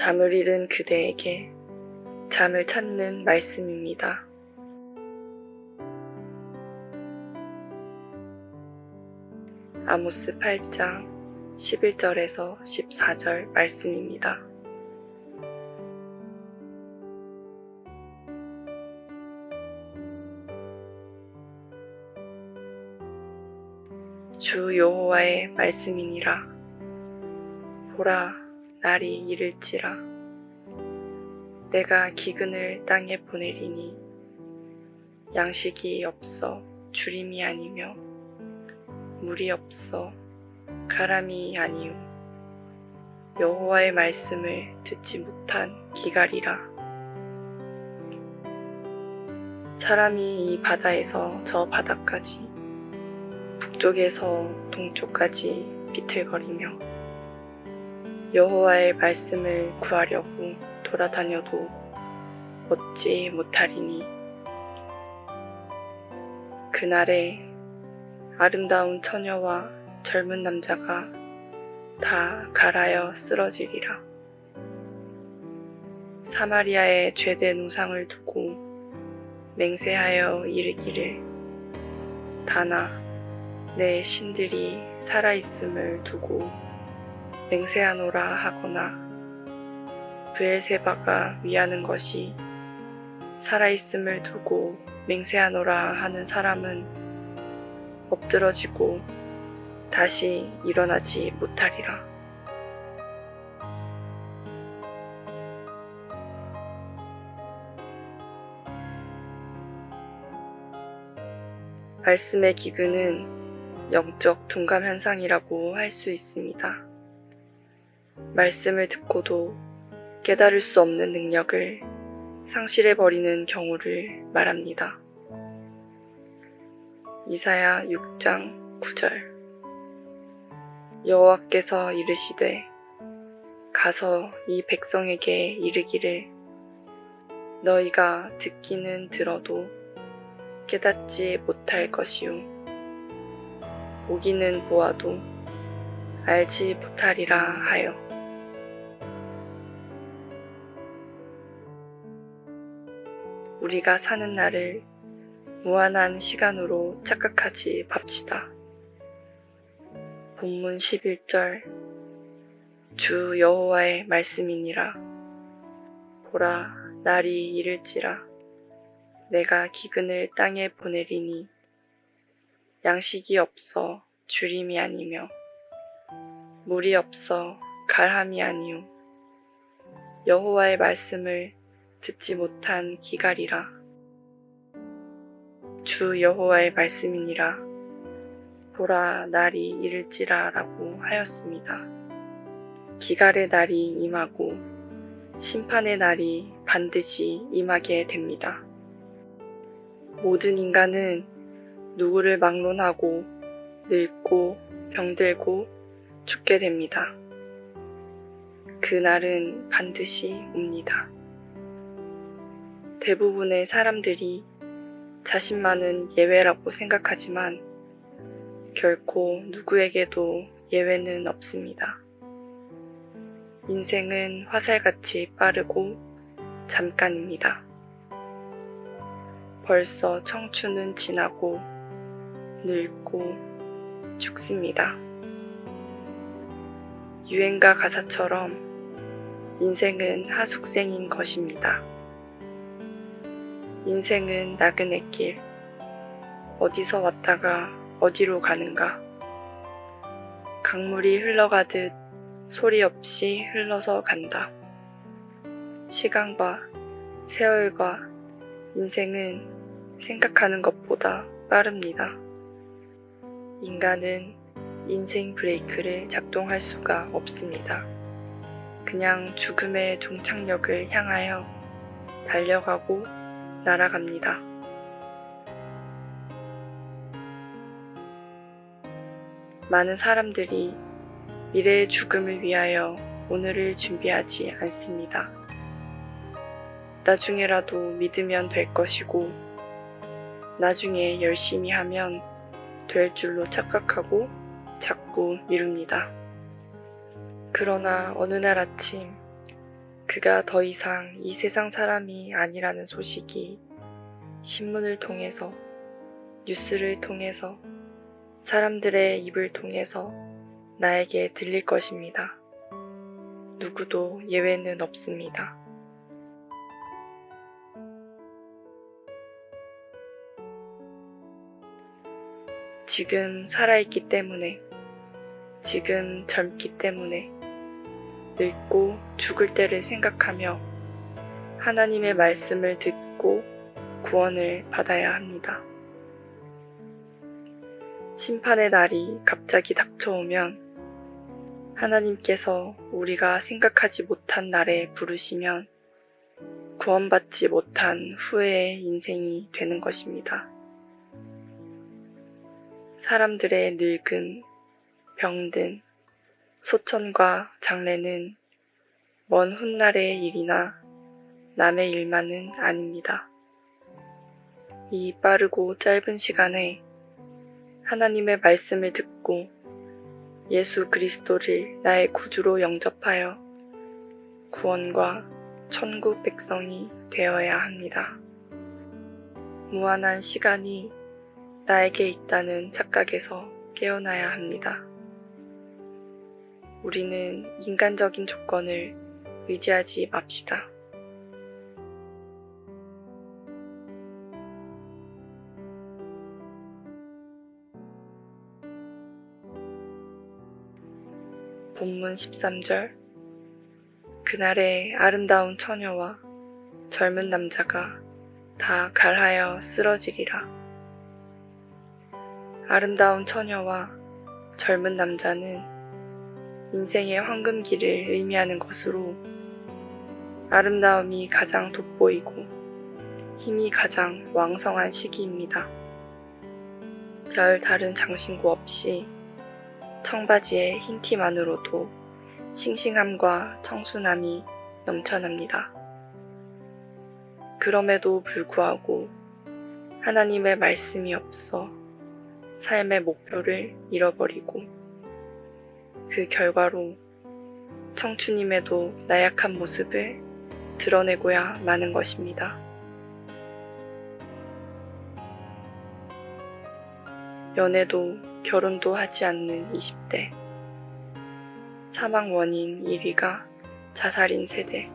잠을 잃은 그대에게 잠을 찾는 말씀입니다. 아모스 8장 11절에서 14절 말씀입니다. 주 여호와의 말씀이니라. 보라, 날이 이를지라. 내가 기근을 땅에 보내리니 양식이 없어 주림이 아니며 물이 없어 가람이 아니요 여호와의 말씀을 듣지 못한 기갈이라. 사람이 이 바다에서 저 바다까지 북쪽에서 동쪽까지 비틀거리며 여호와의 말씀을 구하려고 돌아다녀도 얻지 못하리니 그날에 아름다운 처녀와 젊은 남자가 다 갈아여 쓰러지리라. 사마리아의 죄된 우상을 두고 맹세하여 이르기를 다나 내 신들이 살아있음을 두고 맹세하노라 하거나 브엘세바가 위하는 것이 살아있음을 두고 맹세하노라 하는 사람은 엎드러지고 다시 일어나지 못하리라. 말씀의 기근은 영적 둔감 현상이라고 할 수 있습니다. 말씀을 듣고도 깨달을 수 없는 능력을 상실해버리는 경우를 말합니다. 이사야 6장 9절. 여호와께서 이르시되 가서 이 백성에게 이르기를 너희가 듣기는 들어도 깨닫지 못할 것이요 보기는 보아도 알지 못하리라 하여. 우리가 사는 날을 무한한 시간으로 착각하지 맙시다. 본문 11절. 주 여호와의 말씀이니라. 보라, 날이 이를지라. 내가 기근을 땅에 보내리니 양식이 없어 주림이 아니며 물이 없어 갈함이 아니요 여호와의 말씀을 듣지 못한 기갈이라. 주 여호와의 말씀이니라. 보라, 날이 이를지라 라고 하였습니다. 기갈의 날이 임하고 심판의 날이 반드시 임하게 됩니다. 모든 인간은 누구를 막론하고 늙고 병들고 죽게 됩니다. 그 날은 반드시 옵니다. 대부분의 사람들이 자신만은 예외라고 생각하지만 결코 누구에게도 예외는 없습니다. 인생은 화살같이 빠르고 잠깐입니다. 벌써 청춘은 지나고 늙고 죽습니다. 유행가 가사처럼 인생은 하숙생인 것입니다. 인생은 나그네 길, 어디서 왔다가 어디로 가는가. 강물이 흘러가듯 소리 없이 흘러서 간다. 시간과 세월과 인생은 생각하는 것보다 빠릅니다. 인간은 인생 브레이크를 작동할 수가 없습니다. 그냥 죽음의 종착역을 향하여 달려가고 날아갑니다. 많은 사람들이 미래의 죽음을 위하여 오늘을 준비하지 않습니다. 나중에라도 믿으면 될 것이고 나중에 열심히 하면 될 줄로 착각하고 자꾸 미룹니다. 그러나 어느 날 아침 그가 더 이상 이 세상 사람이 아니라는 소식이 신문을 통해서, 뉴스를 통해서, 사람들의 입을 통해서 나에게 들릴 것입니다. 누구도 예외는 없습니다. 지금 살아있기 때문에, 지금 젊기 때문에, 늙고 죽을 때를 생각하며 하나님의 말씀을 듣고 구원을 받아야 합니다. 심판의 날이 갑자기 닥쳐오면 하나님께서 우리가 생각하지 못한 날에 부르시면 구원받지 못한 후회의 인생이 되는 것입니다. 사람들의 늙음, 병든, 소천과 장례는 먼 훗날의 일이나 남의 일만은 아닙니다. 이 빠르고 짧은 시간에 하나님의 말씀을 듣고 예수 그리스도를 나의 구주로 영접하여 구원과 천국 백성이 되어야 합니다. 무한한 시간이 나에게 있다는 착각에서 깨어나야 합니다. 우리는 인간적인 조건을 의지하지 맙시다. 본문 13절. 그날에 아름다운 처녀와 젊은 남자가 다 갈하여 쓰러지리라. 아름다운 처녀와 젊은 남자는 인생의 황금기를 의미하는 것으로 아름다움이 가장 돋보이고 힘이 가장 왕성한 시기입니다. 별 다른 장신구 없이 청바지에 흰 티만으로도 싱싱함과 청순함이 넘쳐납니다. 그럼에도 불구하고 하나님의 말씀이 없어 삶의 목표를 잃어버리고 그 결과로 청춘임에도 나약한 모습을 드러내고야 마는 것입니다. 연애도 결혼도 하지 않는 20대, 사망 원인 1위가 자살인 세대,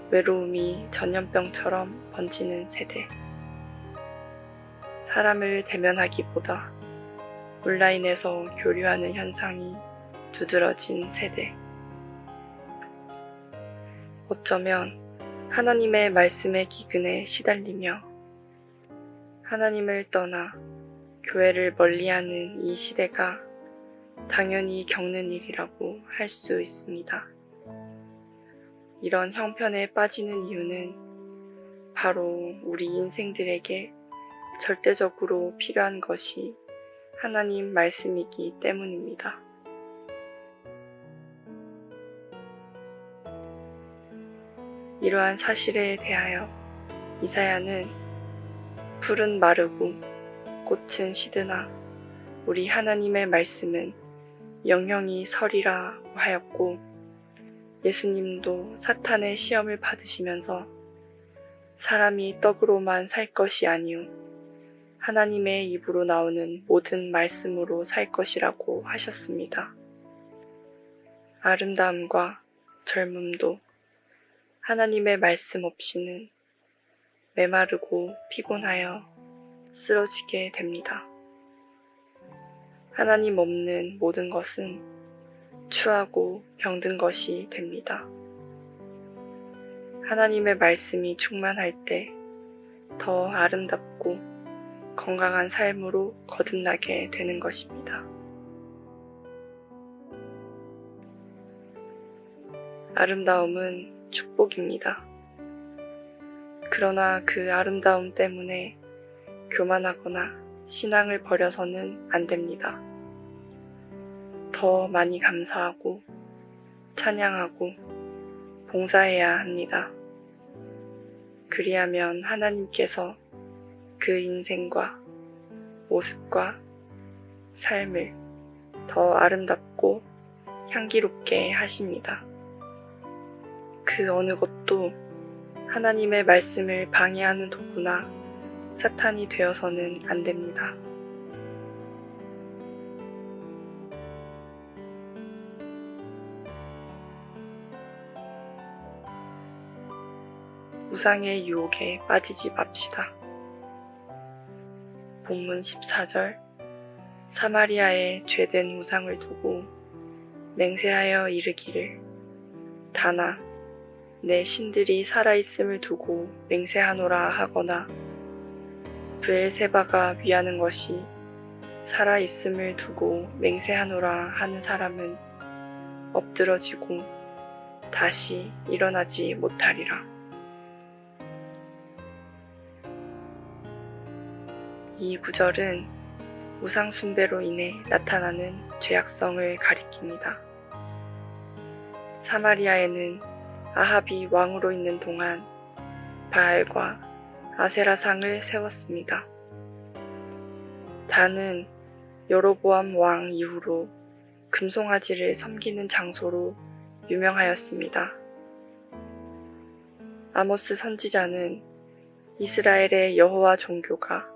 외로움이 전염병처럼 번지는 세대, 사람을 대면하기보다 온라인에서 교류하는 현상이 두드러진 세대. 어쩌면 하나님의 말씀의 기근에 시달리며 하나님을 떠나 교회를 멀리하는 이 시대가 당연히 겪는 일이라고 할 수 있습니다. 이런 형편에 빠지는 이유는 바로 우리 인생들에게 절대적으로 필요한 것이 하나님 말씀이기 때문입니다. 이러한 사실에 대하여 이사야는 풀은 마르고 꽃은 시드나 우리 하나님의 말씀은 영영이 서리라 하였고, 예수님도 사탄의 시험을 받으시면서 사람이 떡으로만 살 것이 아니오 하나님의 입으로 나오는 모든 말씀으로 살 것이라고 하셨습니다. 아름다움과 젊음도 하나님의 말씀 없이는 메마르고 피곤하여 쓰러지게 됩니다. 하나님 없는 모든 것은 추하고 병든 것이 됩니다. 하나님의 말씀이 충만할 때 더 아름답고 건강한 삶으로 거듭나게 되는 것입니다. 아름다움은 축복입니다. 그러나 그 아름다움 때문에 교만하거나 신앙을 버려서는 안 됩니다. 더 많이 감사하고 찬양하고 봉사해야 합니다. 그리하면 하나님께서 그 인생과 모습과 삶을 더 아름답고 향기롭게 하십니다. 그 어느 것도 하나님의 말씀을 방해하는 도구나 사탄이 되어서는 안 됩니다. 우상의 유혹에 빠지지 맙시다. 본문 14절 사마리아에 죄된 우상을 두고 맹세하여 이르기를 다나 내 신들이 살아있음을 두고 맹세하노라 하거나 브엘세바가 위하는 것이 살아있음을 두고 맹세하노라 하는 사람은 엎드러지고 다시 일어나지 못하리라. 이 구절은 우상 숭배로 인해 나타나는 죄악성을 가리킵니다. 사마리아에는 아합이 왕으로 있는 동안 바알과 아세라상을 세웠습니다. 다는 여로보암 왕 이후로 금송아지를 섬기는 장소로 유명하였습니다. 아모스 선지자는 이스라엘의 여호와 종교가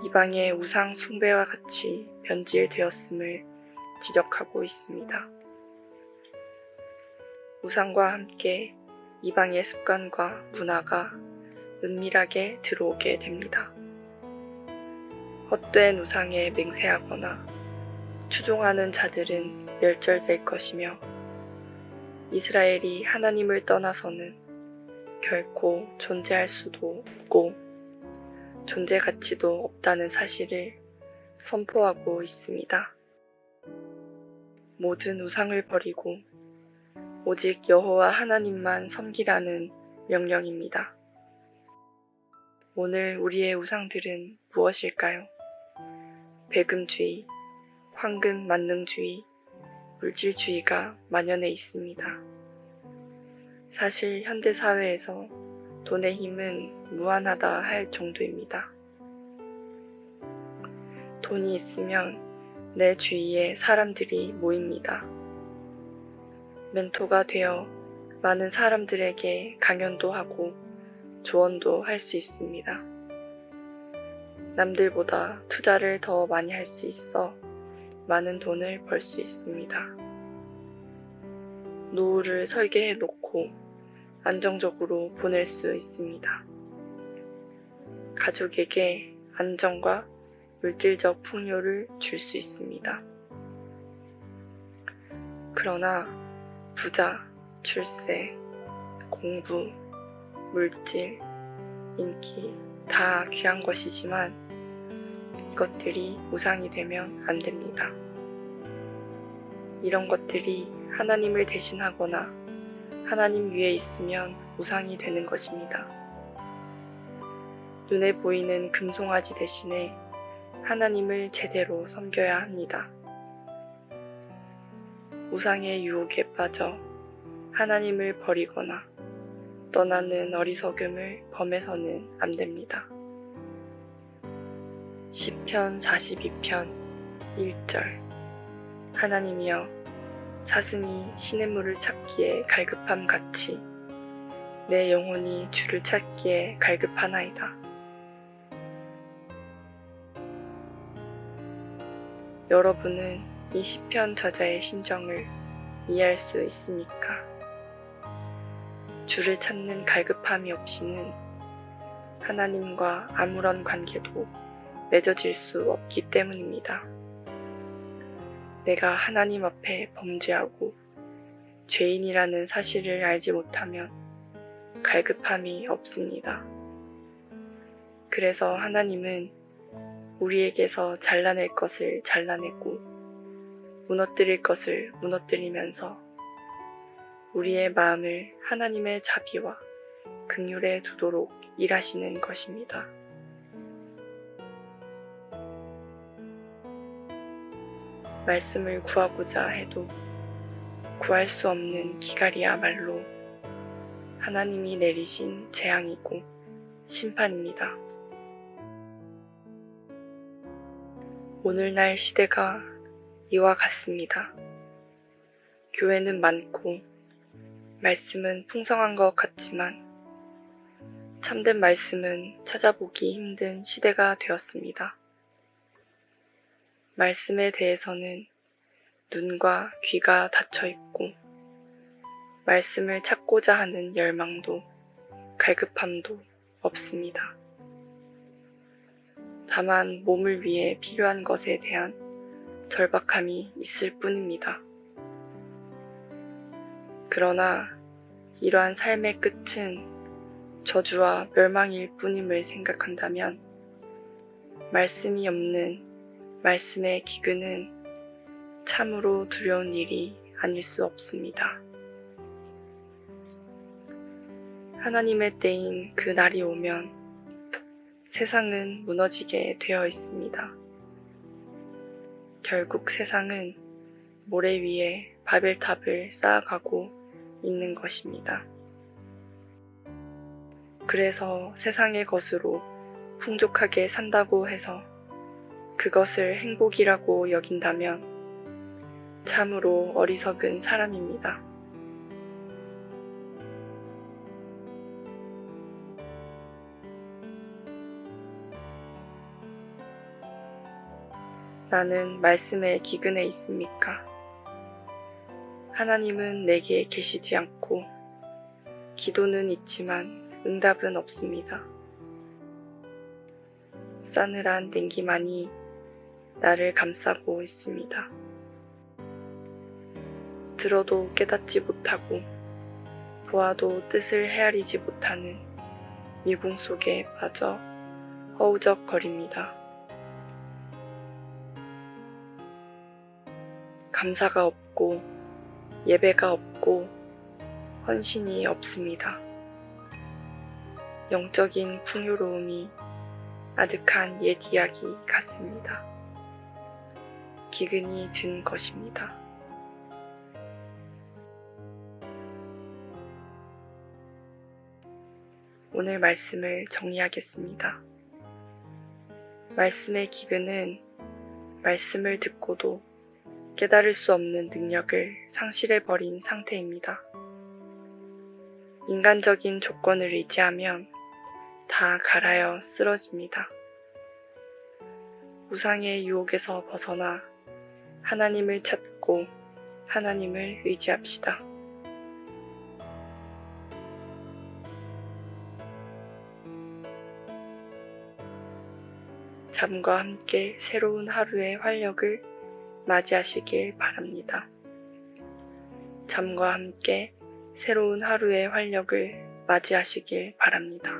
이방의 우상 숭배와 같이 변질되었음을 지적하고 있습니다. 우상과 함께 이방의 습관과 문화가 은밀하게 들어오게 됩니다. 헛된 우상에 맹세하거나 추종하는 자들은 멸절될 것이며 이스라엘이 하나님을 떠나서는 결코 존재할 수도 없고 존재 가치도 없다는 사실을 선포하고 있습니다. 모든 우상을 버리고 오직 여호와 하나님만 섬기라는 명령입니다. 오늘 우리의 우상들은 무엇일까요? 배금주의, 황금 만능주의, 물질주의가 만연해 있습니다. 사실 현대 사회에서 돈의 힘은 무한하다 할 정도입니다. 돈이 있으면 내 주위에 사람들이 모입니다. 멘토가 되어 많은 사람들에게 강연도 하고 조언도 할 수 있습니다. 남들보다 투자를 더 많이 할 수 있어 많은 돈을 벌 수 있습니다. 노후를 설계해 놓고 안정적으로 보낼 수 있습니다. 가족에게 안정과 물질적 풍요를 줄 수 있습니다. 그러나 부자, 출세, 공부, 물질, 인기 다 귀한 것이지만 이것들이 우상이 되면 안 됩니다. 이런 것들이 하나님을 대신하거나 하나님 위에 있으면 우상이 되는 것입니다. 눈에 보이는 금송아지 대신에 하나님을 제대로 섬겨야 합니다. 우상의 유혹에 빠져 하나님을 버리거나 떠나는 어리석음을 범해서는 안 됩니다. 시편 42편 1절 하나님이여 사슴이 시냇물을 찾기에 갈급함 같이 내 영혼이 주를 찾기에 갈급하나이다. 여러분은 이 시편 저자의 심정을 이해할 수 있습니까? 주를 찾는 갈급함이 없이는 하나님과 아무런 관계도 맺어질 수 없기 때문입니다. 내가 하나님 앞에 범죄하고 죄인이라는 사실을 알지 못하면 갈급함이 없습니다. 그래서 하나님은 우리에게서 잘라낼 것을 잘라내고 무너뜨릴 것을 무너뜨리면서 우리의 마음을 하나님의 자비와 긍휼에 두도록 일하시는 것입니다. 말씀을 구하고자 해도 구할 수 없는 기갈이야말로 하나님이 내리신 재앙이고 심판입니다. 오늘날 시대가 이와 같습니다. 교회는 많고 말씀은 풍성한 것 같지만 참된 말씀은 찾아보기 힘든 시대가 되었습니다. 말씀에 대해서는 눈과 귀가 닫혀 있고 말씀을 찾고자 하는 열망도 갈급함도 없습니다. 다만 몸을 위해 필요한 것에 대한 절박함이 있을 뿐입니다. 그러나 이러한 삶의 끝은 저주와 멸망일 뿐임을 생각한다면 말씀이 없는 말씀의 기근은 참으로 두려운 일이 아닐 수 없습니다. 하나님의 때인 그 날이 오면 세상은 무너지게 되어 있습니다. 결국 세상은 모래 위에 바벨탑을 쌓아가고 있는 것입니다. 그래서 세상의 것으로 풍족하게 산다고 해서 그것을 행복이라고 여긴다면 참으로 어리석은 사람입니다. 나는 말씀의 기근에 있습니까? 하나님은 내게 계시지 않고 기도는 있지만 응답은 없습니다. 싸늘한 냉기만이 나를 감싸고 있습니다. 들어도 깨닫지 못하고 보아도 뜻을 헤아리지 못하는 미궁 속에 빠져 허우적거립니다. 감사가 없고 예배가 없고 헌신이 없습니다. 영적인 풍요로움이 아득한 옛 이야기 같습니다. 기근이 든 것입니다. 오늘 말씀을 정리하겠습니다. 말씀의 기근은 말씀을 듣고도 깨달을 수 없는 능력을 상실해버린 상태입니다. 인간적인 조건을 의지하면 다 갈아여 쓰러집니다. 우상의 유혹에서 벗어나 하나님을 찾고 하나님을 의지합시다. 잠과 함께 새로운 하루의 활력을 맞이하시길 바랍니다. 잠과 함께 새로운 하루의 활력을 맞이하시길 바랍니다.